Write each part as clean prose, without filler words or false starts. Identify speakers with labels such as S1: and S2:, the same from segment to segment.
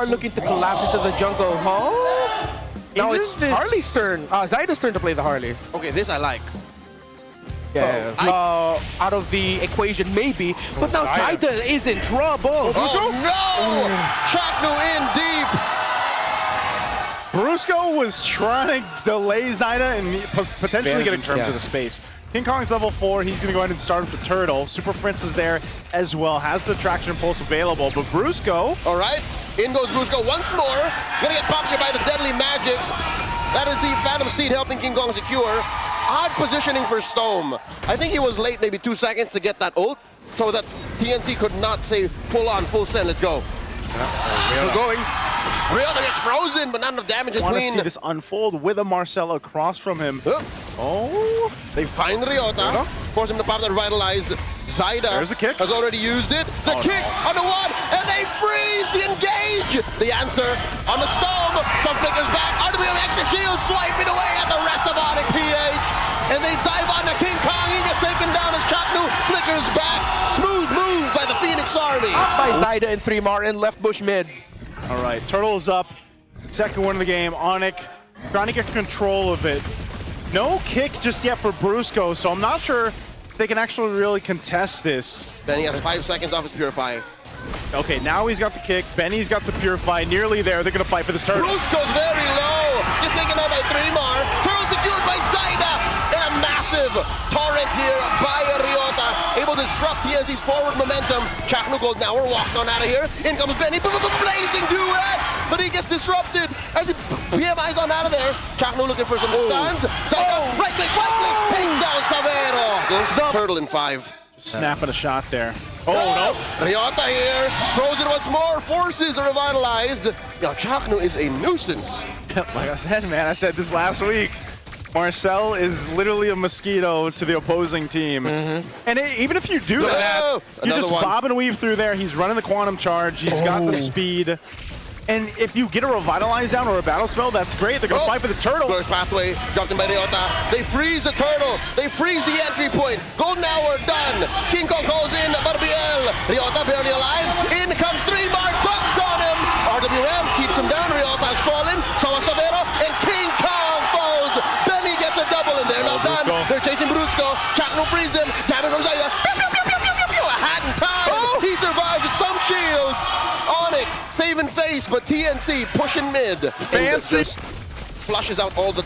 S1: are looking to collapse into the jungle. Oh! Now it's Harley's turn. Zyda's turn to play the Harley.
S2: Okay, this I like.
S1: Yeah. Out of the equation, maybe. But now Zyda is in trouble.
S2: Oh no! Chaknu in deep.
S3: Brusco was trying to delay Zyda and potentially get in terms of the space. King Kong's level 4, he's going to go ahead and start with the turtle. Super Prince is there as well, has the traction pulse available, but Brusco...
S2: All right, in goes Brusco once more. Gonna get popped here by the deadly magics. That is the Phantom Steed helping King Kong secure. Odd positioning for Stome. I think he was late maybe 2 seconds to get that ult, so that TNC could not say full on, full send, let's go.
S1: Still going.
S2: Ryota gets frozen, but not enough damage.
S3: I want to see this unfold with a Marcel across from him. Oh!
S2: They find Ryota, force him to pop that revitalize. Zyda
S3: There's the kick.
S2: has already used it. The kick on the one, and they freeze the engage. The answer on the Stone. Some flickers back. RWM extra shield swiping away at the rest of ONIC PH. And they dive on to King Kong. He gets taken down as Chaknu flickers back. Smooth move by the Phoenix Army.
S1: Up by Zyda and 3 Martin, left bush mid.
S3: All right, Turtle's up. Second one of the game. ONIC trying to get control of it. No kick just yet for Brusco, so I'm not sure if they can actually really contest this.
S2: Then he has 5 seconds off his Purify.
S3: Okay, now he's got the kick. Benny's got the Purify. Nearly there. They're going to fight for this turtle.
S2: Brusco's very low. Gets taken out by 3 Mar. Turtle secured by Zyda. And a massive torrent here by Ryota. Able to disrupt TNC's forward momentum. Chaknu goes now. We're walks on out of here. In comes Benny. Blazing duet. But he gets disrupted as he PMI's on out of there. Chaknu looking for some stuns. Zyda, right click. Takes down Savero. The turtle in 5.
S3: Snapping a shot there. Oh, no.
S2: Ryota here. Throws it once more. Forces a revitalize. Yo, Chaknu is a nuisance.
S3: Like I said, man, I said this last week. Marcel is literally a mosquito to the opposing team. And even if you do that, you just bob and weave through there. He's running the quantum charge. He's got the speed. And if you get a revitalize down or a battle spell, that's great. They're going to fight for this turtle.
S2: Glorious pathway, dropped in by Ryota. They freeze the turtle. They freeze the entry point. Golden hour done. King Kong calls in BL. Ryota barely alive. In comes 3 Mar. Dunks on him. RWM keeps him down. Ryota's fallen. So is Savero. And King Kong falls. Benny gets a double and they're not done. They're chasing Brusco. Chaknu frees them. Damage from Zyda. A hat in time. He survives with some shields. ONIC saving face, but TNC pushing mid.
S3: Fancy.
S2: Flushes out all the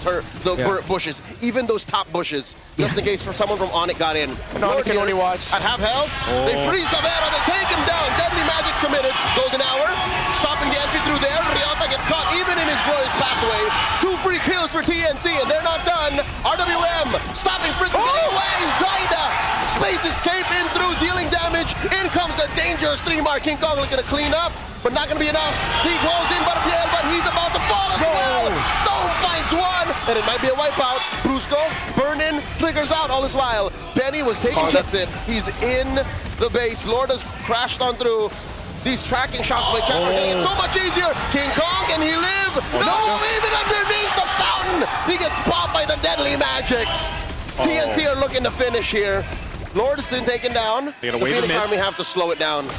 S2: bushes, even those top bushes, just in case someone from ONIC got in.
S1: ONIC can only watch.
S2: At half health, they freeze Savero, they take him down. Deadly Magic's committed. Golden hour, stopping the entry through there. Ryota gets caught even in his glorious pathway. 2 free kills for TNC, and they're not done. RWM stopping Fritz, getting away. Zyda, space escape in through, dealing damage. In comes the dangerous 3 Mar. King Kong looking to clean up, but not going to be enough. He goes in by the PL, but he's about to fall as well. Stone finds one, and it might be a wipeout. Brusco, burn in, flickers out all this while. Benny was taking kicks in. He's in the base. Lord has crashed on through. These tracking shots by Chaknu are getting it so much easier. King Kong, can he live? No, even underneath the fountain. He gets popped by the deadly magics. TNC are looking to finish here. Lord has been taken down. The Phoenix Army have to slow it down.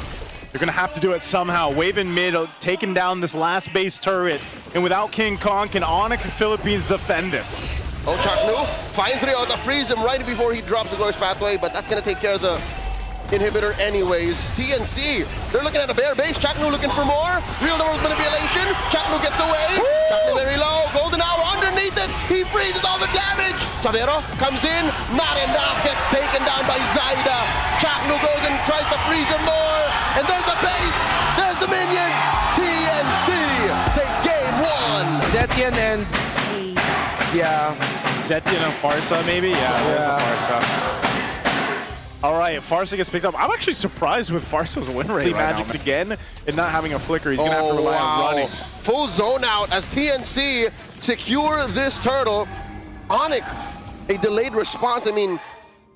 S3: They're going to have to do it somehow. Wave in mid, taking down this last base turret. And without King Kong, can ONIC Philippines defend this?
S2: Oh, Chaknu finds Ryota, frees him right before he drops the glorious pathway, but that's going to take care of the inhibitor anyways. TNC, they're looking at a bare base. Chaknu looking for more. Real world manipulation. Chaknu gets away. Chaknu very low. Golden hour underneath it. He freezes all the damage. Savero comes in. Not enough. Gets taken down by Zyda. Chaknu goes and tries to freeze him more. And there's the base. There's the minions. TNC take game 1.
S1: Zetian and...
S3: Zetian and Farsa, maybe? Yeah. Farsa. All right, Farsa gets picked up. I'm actually surprised with Farsa's win rate magic again and not having a flicker. He's going to have to rely on running.
S2: Full zone out as TNC secure this turtle. ONIC, a delayed response. I mean,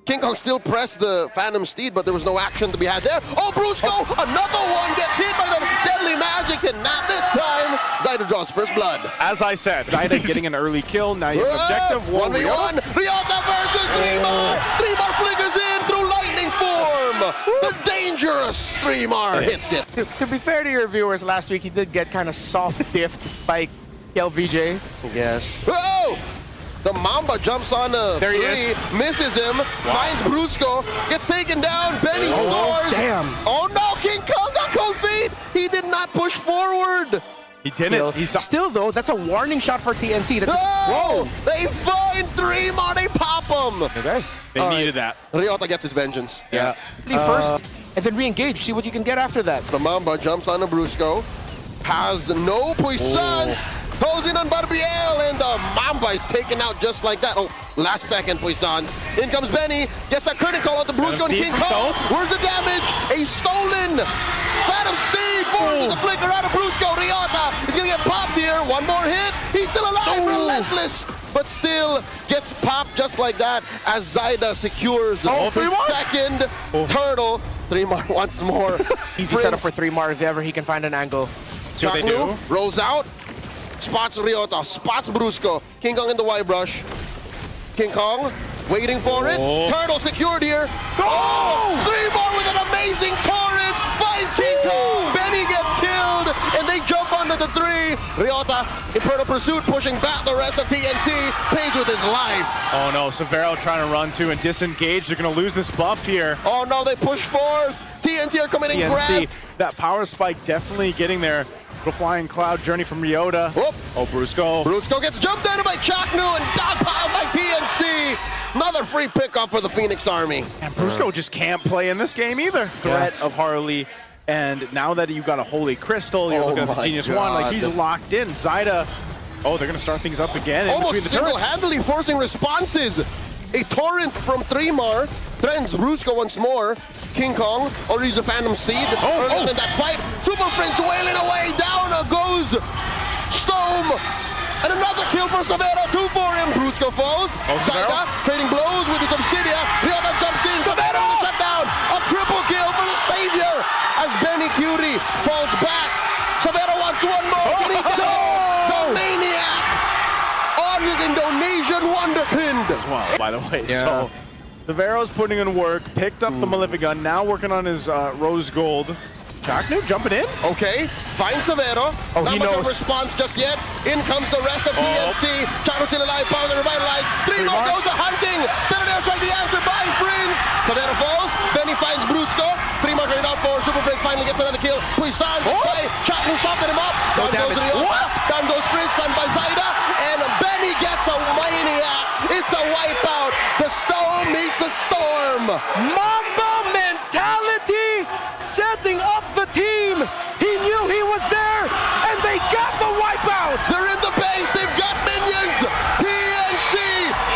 S2: King Kong still pressed the Phantom Steed, but there was no action to be had there. Oh, Brusco, another one gets hit by the deadly magics, and not this time. Zyda draws first blood.
S3: As I said, Zyda getting an early kill. Now you have objective 1v1.
S2: Ryota versus 3 Mar. 3 Mar flickers in through lightning form. The dangerous 3mar hits it.
S1: To be fair to your viewers, last week he did get kind of soft diffed by LVJ.
S2: Yes. Oh! The Mamba jumps on a
S1: There he
S2: three,
S1: is.
S2: misses him, finds Brusco, gets taken down, Benny scores.
S1: Damn.
S2: Oh no, King Kong got cold feet. He did not push forward.
S3: He didn't. He saw.
S1: Still though, that's a warning shot for TNC.
S2: Oh! They find 3mar, they pop him.
S1: Okay.
S3: They needed that.
S2: Ryota gets his vengeance.
S1: Yeah. First, and then re-engage. See what you can get after that.
S2: The Mamba jumps on the Brusco, has no puissance, goes in on Barbiel, and the Mamba is taken out just like that. Oh, last second puissance. In comes Benny, gets that critical on the Brusco and King Kong. Where's the damage? A stolen Phantom Steed forces the flicker out of Brusco. Ryota is gonna get popped here. One more hit. He's still alive, relentless, but still gets popped just like that as Zaida secures the second turtle. 3mar once more.
S1: Easy setup for 3mar if ever he can find an angle.
S3: See what they do?
S2: Rolls out, spots Ryota, spots Brusco. King Kong in the Y brush. King Kong waiting for it. Turtle secured here. Oh! 3mar with an amazing torrent. Finds King Kong. Benny gets killed, and they jump onto the three. Ryota, Imperial Pursuit, pushing back the rest of TNC. Pays with his life.
S3: Oh no, Severo trying to run to and disengage. They're going to lose this buff here.
S2: Oh no, they push forth. TNC are committing
S3: TNC,
S2: grab.
S3: that power spike definitely getting there. The flying cloud journey from Ryota.
S2: Whoop.
S3: Oh, Brusco.
S2: Brusco gets jumped out by Chaknu and dogpiled by TNC. Another free pickup for the Phoenix Army.
S3: And Brusco just can't play in this game either. Threat of Harley. And now that you got a Holy Crystal, you're looking at the Genius One, like he's locked in. Zaida, oh, they're going to start things up again in
S2: Almost
S3: between the turrets.
S2: single-handedly forcing responses. A torrent from 3mar threatens Brusco once more. King Kong already use a Phantom Steed early on in that fight. Super Prince wailing away. Down goes Stone. And another kill for Severo. 2 for him. Brusco falls. Zaida trading blows with his Obsidia. Ryota jumps in. Severo with a shutdown. A triple kill for the Savior as Benny Curie falls back. Severo wants one more. Can he get it? The Maniac on his Indonesian Wonderkind
S3: As well, by the way. So Severo's putting in work, picked up the Malefic Gun, now working on his Rose Gold. Chaknu jumping in.
S2: Okay, finds Severo. Not much of a response just yet. In comes the rest of TNC. Chaknu still alive, powered and revitalized. 3mar goes to hunting. Then it strike the answer by Prince. Severo falls. Benny finds Brusco. 3mar traded out for Super Prince. Finally gets another kill. Puissance by Chaknu softened him up. Down goes Ryota. Down goes Prince. Done by Zaida. And Benny gets a Maniac. It's a wipeout. The storm meets the storm.
S1: Mamba mentality setting up the team. He knew he was there, and they got the wipeout.
S2: They're in the base. They've got minions. TNC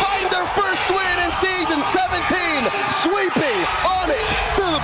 S2: find their first win in Season 17, sweeping ONIC to the